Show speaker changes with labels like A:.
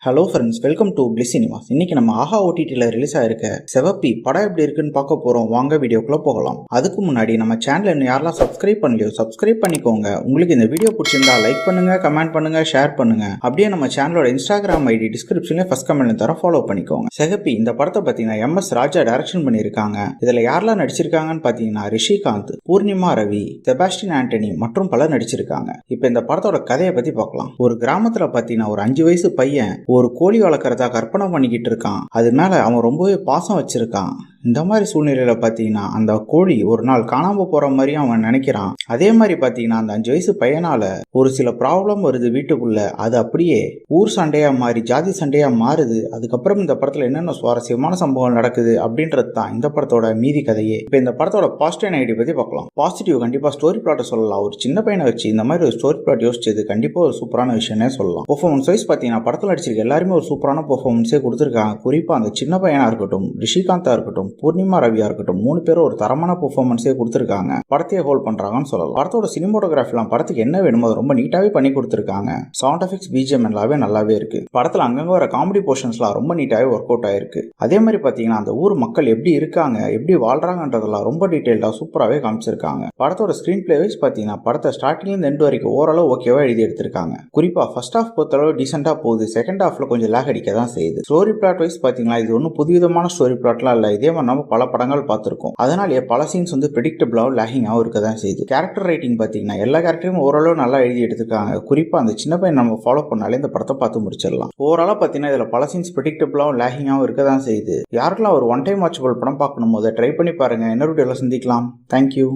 A: Hello friends, welcome to bliss cinemas. இன்னைக்கு நம்ம ஆஹா ஓடிடியில் ரிலீஸ் ஆயிருக்க சிவப்பி படம் எப்படி இருக்குன்னு பார்க்க போறோம். வாங்க வீடியோக்குள்ள போகலாம். அதுக்கு முன்னாடி நம்ம சேனல் இன்னும் யாரெல்லாம் சப்ஸ்கிரைப் பண்ணலையோ சப்ஸ்கிரைப் பண்ணிக்கோங்க. உங்களுக்கு இந்த வீடியோ பிடிச்சிருந்தா லைக் பண்ணுங்க, கமெண்ட் பண்ணுங்க, ஷேர் பண்ணுங்க. அப்படியே நம்ம சேனலோட இன்ஸ்டாகிராம் ஐடி டிஸ்கிரிப்ஷன்ல ஃபர்ஸ்ட் கமெண்ட் தர ஃபாலோ பண்ணிக்கோங்க. சிவப்பி இந்த படத்தை பார்த்தீங்கன்னா MS ராஜா டைரக்ஷன் பண்ணியிருக்காங்க. இதுல யாரெல்லாம் நடிச்சிருக்காங்கன்னு பார்த்தீங்கன்னா ரிஷிகாந்த், பூர்ணிமா ரவி, செபாஸ்டின் ஆண்டனி மற்றும் பலர் நடிச்சிருக்காங்க. இப்போ இந்த படத்தோட கதையை பத்தி பார்க்கலாம். ஒரு கிராமத்துல பார்த்தீங்கன்னா ஒரு 5 வயசு பையன் ஒரு கோழி வளர்க்கறதா கற்பனை பண்ணிக்கிட்டு இருக்கான். அது மேல அவன் ரொம்பவே பாசம் வச்சிருக்கான். இந்த மாதிரி சூழ்நிலையில பாத்தீங்கன்னா அந்த கோழி ஒரு நாள் காணாம போற மாதிரியும் அவன் நினைக்கிறான். அதே மாதிரி பாத்தீங்கன்னா அந்த 5 வயசு பையனால ஒரு சில ப்ராப்ளம் வருது வீட்டுக்குள்ள. அது அப்படியே ஊர் சண்டையா மாறி ஜாதி சண்டையா மாறுது. அதுக்கப்புறம் இந்த படத்துல என்னென்ன சுவாரஸ்யமான சம்பவம் நடக்குது அப்படின்றது தான் இந்த படத்தோட மீதி கதையே. இப்ப இந்த படத்தோட பாசிட்டிவ் ஐடி பத்தி பார்க்கலாம். பாசிட்டிவ் கண்டிப்பா ஸ்டோரி பிளாட்டை சொல்லலாம். ஒரு சின்ன பையனை வச்சு இந்த மாதிரி ஒரு ஸ்டோரி பிளாட் யோசிச்சது கண்டிப்பா ஒரு சூப்பரான விஷயம்னே சொல்லலாம். பெர்ஃபார்மன்ஸ் வைஸ் பாத்தீங்கன்னா படத்துல நடிச்சிருக்க எல்லாருமே ஒரு சூப்பரான பெர்ஃபார்மன்ஸே கொடுத்துருக்காங்க. குறிப்பா அந்த சின்ன பையனா இருக்கட்டும், ரிஷிகாந்தா இருக்கட்டும், பூர்ணிமா ரவியா இருக்கட்டும், 3 பேரும் ஒரு தரமான பெர்ஃபார்மன்ஸே கொடுத்துருக்காங்க. படத்தையே ஹோல்ட் பண்றாங்கன்னு சொல்லலாம். படத்தோட சினிமோட்டோகிராஃபிலாம் படத்துக்கு என்ன வேணுமோ ரொம்ப நீட்டாவே பண்ணி கொடுத்துருக்காங்க. சவுண்ட் எஃபெக்ட்ஸ், பிஜிஎம் எல்லாமே நல்லாவே இருக்கு. படத்துல அங்கங்க வர காமெடி போர்ஷன்ஸ்லாம் ரொம்ப நீட்டாவே ஒர்க் அவுட் ஆயிருக்கு. அதே மாதிரி பாத்தீங்கன்னா அந்த ஊர் மக்கள் எப்படி இருக்காங்க, எப்படி வாழ்றாங்கன்றதெல்லாம் ரொம்ப டீடைல்டா சூப்பராகவே காமிச்சிருக்காங்க. படத்தோட ஸ்கிரீன் பிளே வைஸ் பாத்தீங்கன்னா படத்தை ஸ்டார்டிங்ல இருந்து எண்ட் வரைக்கும் ஓரளவு ஓகேவா எழுதி எடுத்திருக்காங்க. குறிப்பா ஃபர்ஸ்ட் ஹாஃப் பொறுத்தளவு டீசெண்டா போகுது. செகண்ட் ஹாஃப்ல கொஞ்சம் லேக் அடிக்க தான் செய்யுது. ஸ்டோரி பிளாட் வைஸ் பாத்தீங்கன்னா இது ஒன்றும் புதுவிதமான ஸ்டோரி பிளாட்லாம் இல்ல. இதே மாதிரி நம்ம பல படங்கள் பார்த்திருக்கோம். அதனாலே பல சீன்ஸ் ப்ரெடிக்டபிளாகவும் லேகிங்காகவும் இருக்க தான் செய்யுது. கேரக்டர் ரைட்டிங் பாத்தீங்கன்னா எல்லா கேரக்டரும் ஓரளவு நல்லா எழுதி எடுத்திருக்காங்க. குறிப்பா அந்த சின்ன பையன் நம்ம ஃபாலோ பண்ணாலே இந்த படத்தை பார்த்து முடிச்சிடலாம். ஓவராலா பாத்தீங்கன்னா இதுல பல சீன்ஸ் ப்ரெடிக்டபிளாகவும் லேகிங்காகவும் இருக்க தான் செய்யுது. யாருக்கெல்லாம் ஒரு ஒன் டைம் வாட்சபிள் படம் பார்க்கணும் போது ட்ரை பண்ணி பாருங்க. இன்னொரு வீடியோல சந்திக்கலாம். தேங்க்யூ.